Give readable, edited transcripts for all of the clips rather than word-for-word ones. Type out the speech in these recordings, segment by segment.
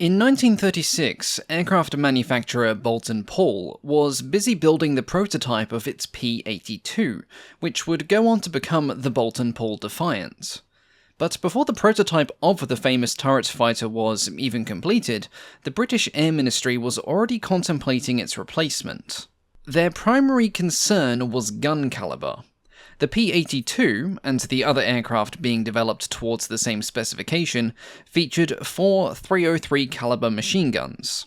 In 1936, aircraft manufacturer Boulton-Paul was busy building the prototype of its P-82, which would go on to become the Boulton-Paul Defiant. But before the prototype of the famous turret fighter was even completed, the British Air Ministry was already contemplating its replacement. Their primary concern was gun caliber. The P-82, and the other aircraft being developed towards the same specification, featured 4 .303 caliber machine guns.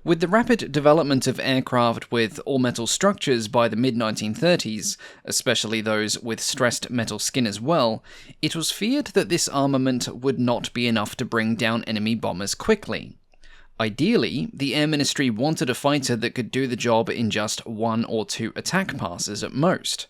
With the rapid development of aircraft with all-metal structures by the mid-1930s, especially those with stressed metal skin as well, it was feared that this armament would not be enough to bring down enemy bombers quickly. Ideally, the Air Ministry wanted a fighter that could do the job in just 1 or 2 attack passes at most,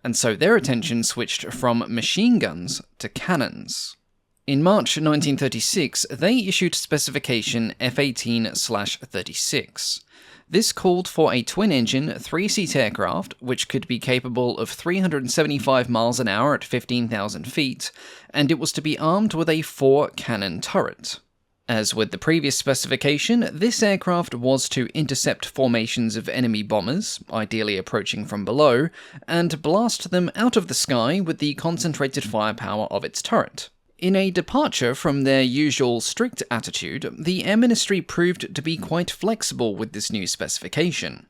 and so their attention switched from machine guns to cannons. In March 1936, they issued Specification F.18/36. This called for a twin-engine, 3-seat aircraft, which could be capable of 375 miles an hour at 15,000 feet, and it was to be armed with a 4-cannon turret. As with the previous specification, this aircraft was to intercept formations of enemy bombers, ideally approaching from below, and blast them out of the sky with the concentrated firepower of its turret. In a departure from their usual strict attitude, the Air Ministry proved to be quite flexible with this new specification.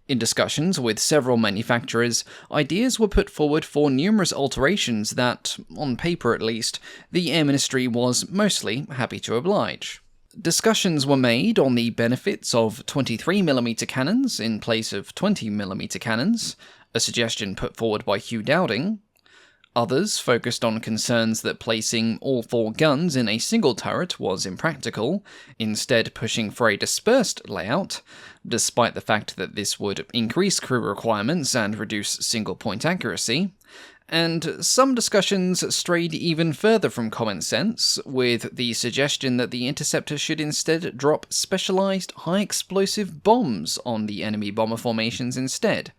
In discussions with several manufacturers, ideas were put forward for numerous alterations that, on paper at least, the Air Ministry was mostly happy to oblige. Discussions were made on the benefits of 23mm cannons in place of 20mm cannons, a suggestion put forward by Hugh Dowding. Others focused on concerns that placing all 4 guns in a single turret was impractical, instead pushing for a dispersed layout, despite the fact that this would increase crew requirements and reduce single-point accuracy. And some discussions strayed even further from common sense, with the suggestion that the interceptor should instead drop specialized high-explosive bombs on the enemy bomber formations instead.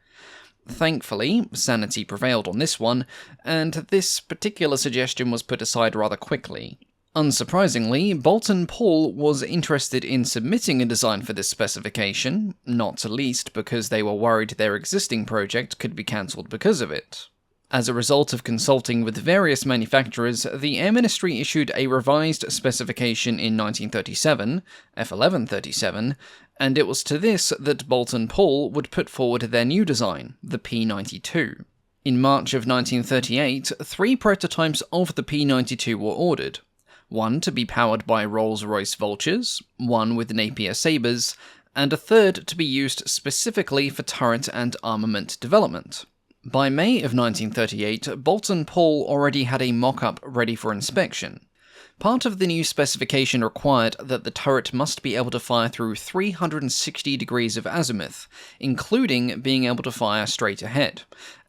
Thankfully, sanity prevailed on this one, and this particular suggestion was put aside rather quickly. Unsurprisingly, Boulton-Paul was interested in submitting a design for this specification, not least because they were worried their existing project could be cancelled because of it. As a result of consulting with various manufacturers, the Air Ministry issued a revised specification in 1937, F1137, and it was to this that Boulton-Paul would put forward their new design, the P-92. In March of 1938, 3 prototypes of the P-92 were ordered. One to be powered by Rolls-Royce Vultures, one with Napier Sabres, and a third to be used specifically for turret and armament development. By May of 1938, Boulton-Paul already had a mock-up ready for inspection. Part of the new specification required that the turret must be able to fire through 360 degrees of azimuth, including being able to fire straight ahead,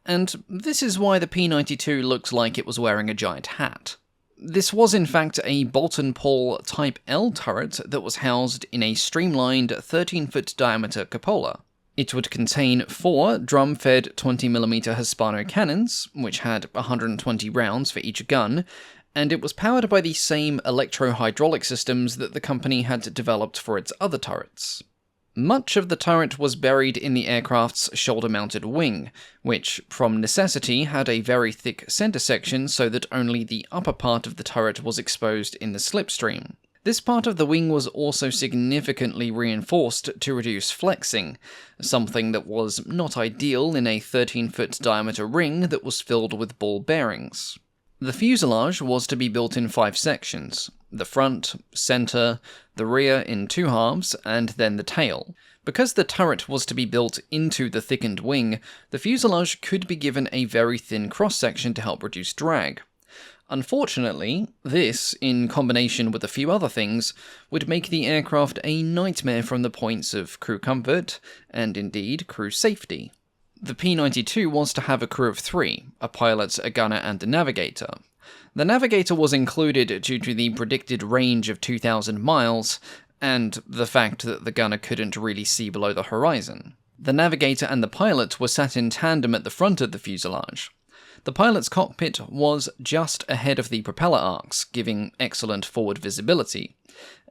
and this is why the P-92 looked like it was wearing a giant hat. This was in fact a Boulton-Paul Type L turret that was housed in a streamlined 13-foot diameter cupola. It would contain 4 drum-fed 20mm Hispano cannons, which had 120 rounds for each gun, and it was powered by the same electro-hydraulic systems that the company had developed for its other turrets. Much of the turret was buried in the aircraft's shoulder-mounted wing, which, from necessity, had a very thick center section so that only the upper part of the turret was exposed in the slipstream. This part of the wing was also significantly reinforced to reduce flexing, something that was not ideal in a 13-foot diameter ring that was filled with ball bearings. The fuselage was to be built in 5 sections: the front, center, the rear in 2 halves, and then the tail. Because the turret was to be built into the thickened wing, the fuselage could be given a very thin cross-section to help reduce drag. Unfortunately, this, in combination with a few other things, would make the aircraft a nightmare from the points of crew comfort, and indeed crew safety. The P-92 was to have a crew of 3, a pilot, a gunner, and a navigator. The navigator was included due to the predicted range of 2,000 miles, and the fact that the gunner couldn't really see below the horizon. The navigator and the pilot were sat in tandem at the front of the fuselage. The pilot's cockpit was just ahead of the propeller arcs, giving excellent forward visibility,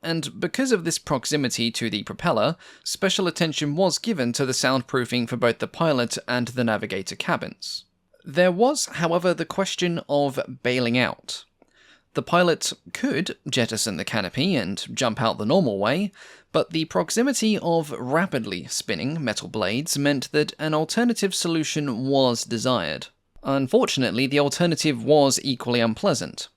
and because of this proximity to the propeller, special attention was given to the soundproofing for both the pilot and the navigator cabins. There was, however, the question of bailing out. The pilot could jettison the canopy and jump out the normal way, but the proximity of rapidly spinning metal blades meant that an alternative solution was desired. Unfortunately, the alternative was equally unpleasant.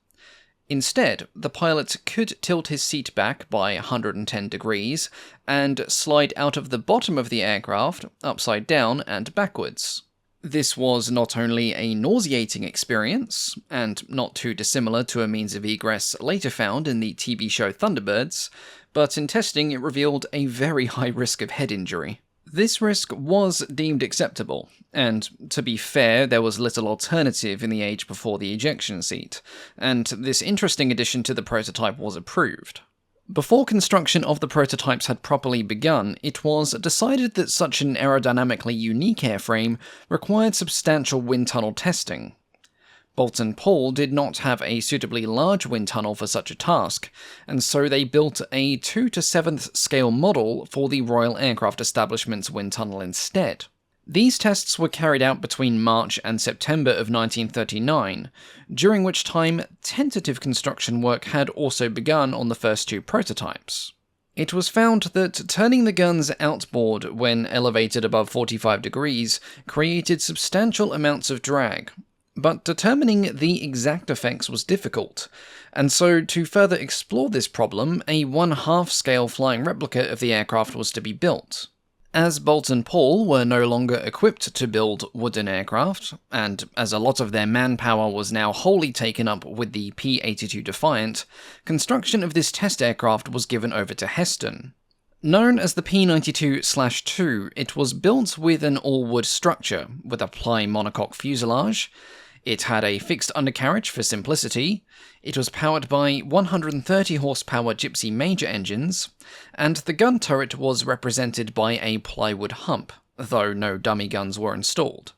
Instead, the pilot could tilt his seat back by 110 degrees and slide out of the bottom of the aircraft upside down and backwards. This was not only a nauseating experience, and not too dissimilar to a means of egress later found in the TV show Thunderbirds, but in testing it revealed a very high risk of head injury. This risk was deemed acceptable, and to be fair, there was little alternative in the age before the ejection seat, and this interesting addition to the prototype was approved. Before construction of the prototypes had properly begun, it was decided that such an aerodynamically unique airframe required substantial wind tunnel testing. Boulton-Paul did not have a suitably large wind tunnel for such a task, and so they built a 2 to 7th scale model for the Royal Aircraft Establishment's wind tunnel instead. These tests were carried out between March and September of 1939, during which time tentative construction work had also begun on the first two prototypes. It was found that turning the guns outboard when elevated above 45 degrees created substantial amounts of drag, but determining the exact effects was difficult, and so to further explore this problem, a 1/2 scale flying replica of the aircraft was to be built. As Boulton-Paul were no longer equipped to build wooden aircraft, and as a lot of their manpower was now wholly taken up with the P-82 Defiant, construction of this test aircraft was given over to Heston. Known as the P-92/2, it was built with an all-wood structure, with a ply monocoque fuselage. It had a fixed undercarriage for simplicity, it was powered by 130 horsepower Gypsy Major engines, and the gun turret was represented by a plywood hump, though no dummy guns were installed.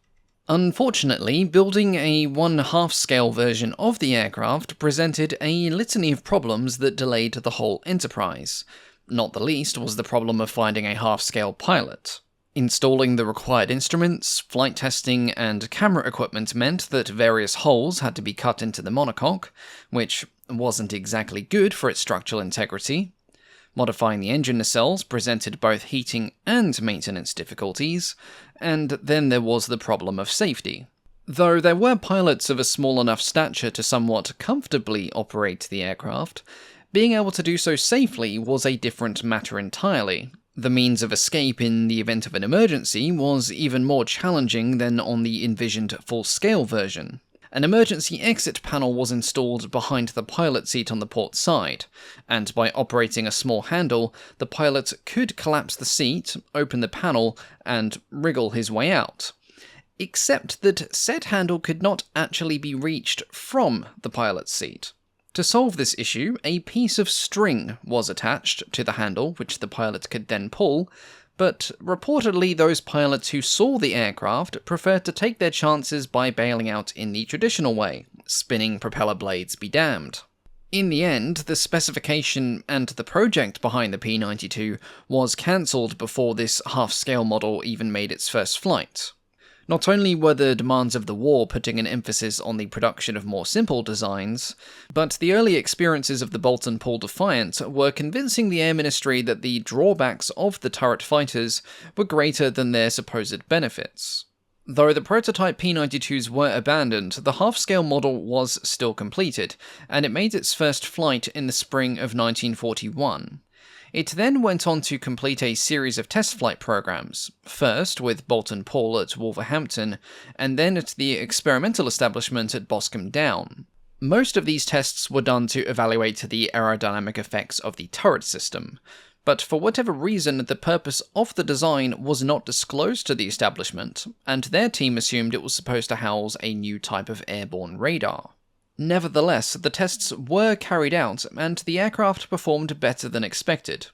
Unfortunately, building a 1/2 scale version of the aircraft presented a litany of problems that delayed the whole enterprise. Not the least was the problem of finding a half-scale pilot. Installing the required instruments, flight testing, and camera equipment meant that various holes had to be cut into the monocoque, which wasn't exactly good for its structural integrity. Modifying the engine nacelles presented both heating and maintenance difficulties, and then there was the problem of safety. Though there were pilots of a small enough stature to somewhat comfortably operate the aircraft, being able to do so safely was a different matter entirely. The means of escape in the event of an emergency was even more challenging than on the envisioned full-scale version. An emergency exit panel was installed behind the pilot seat on the port side, and by operating a small handle, the pilot could collapse the seat, open the panel, and wriggle his way out. Except that said handle could not actually be reached from the pilot's seat. To solve this issue, a piece of string was attached to the handle, which the pilot could then pull, but reportedly those pilots who saw the aircraft preferred to take their chances by bailing out in the traditional way, spinning propeller blades be damned. In the end, the specification and the project behind the P-92 was cancelled before this half-scale model even made its first flight. Not only were the demands of the war putting an emphasis on the production of more simple designs, but the early experiences of the Boulton-Paul Defiant were convincing the Air Ministry that the drawbacks of the turret fighters were greater than their supposed benefits. Though the prototype P-92s were abandoned, the half-scale model was still completed, and it made its first flight in the spring of 1941. It then went on to complete a series of test flight programs, first with Boulton-Paul at Wolverhampton, and then at the experimental establishment at Boscombe Down. Most of these tests were done to evaluate the aerodynamic effects of the turret system, but for whatever reason the purpose of the design was not disclosed to the establishment, and their team assumed it was supposed to house a new type of airborne radar. Nevertheless, the tests were carried out, and the aircraft performed better than expected.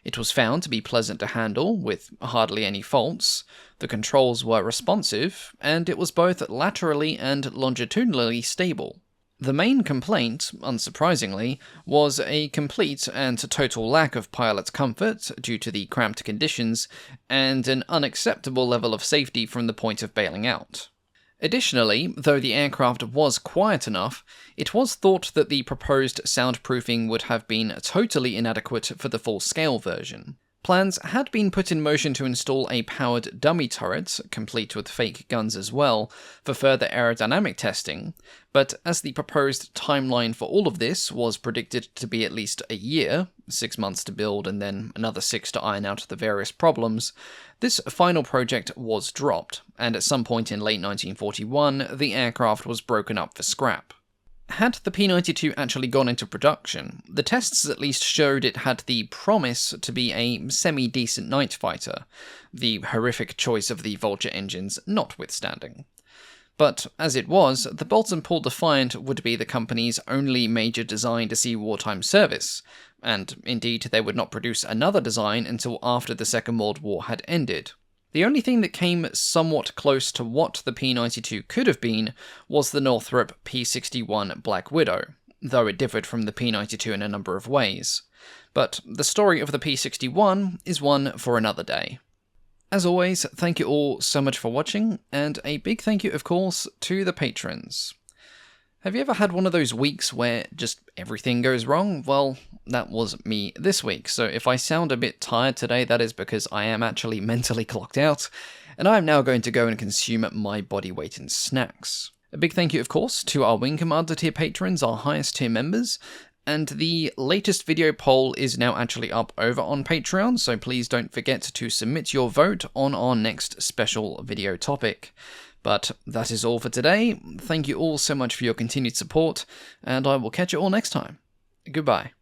It was found to be pleasant to handle, with hardly any faults, the controls were responsive, and it was both laterally and longitudinally stable. The main complaint, unsurprisingly, was a complete and total lack of pilot comfort due to the cramped conditions and an unacceptable level of safety from the point of bailing out. Additionally, though the aircraft was quiet enough, it was thought that the proposed soundproofing would have been totally inadequate for the full-scale version. Plans had been put in motion to install a powered dummy turret, complete with fake guns as well, for further aerodynamic testing, but as the proposed timeline for all of this was predicted to be at least a year, 6 months to build and then another 6 to iron out the various problems, this final project was dropped, and at some point in late 1941, the aircraft was broken up for scrap. Had the P-92 actually gone into production, the tests at least showed it had the promise to be a semi-decent night fighter, the horrific choice of the Vulture engines notwithstanding. But as it was, the Boulton-Paul Defiant would be the company's only major design to see wartime service, and indeed they would not produce another design until after the Second World War had ended. The only thing that came somewhat close to what the P-92 could have been was the Northrop P-61 Black Widow, though it differed from the P-92 in a number of ways. But the story of the P-61 is one for another day. As always, thank you all so much for watching, and a big thank you, of course, to the patrons. Have you ever had one of those weeks where just everything goes wrong? Well, that was me this week, so if I sound a bit tired today, that is because I am actually mentally clocked out, and I am now going to go and consume my body weight in snacks. A big thank you, of course, to our Wing Commander tier patrons, our highest tier members, and the latest video poll is now actually up over on Patreon, so please don't forget to submit your vote on our next special video topic. But that is all for today. Thank you all so much for your continued support, and I will catch you all next time. Goodbye.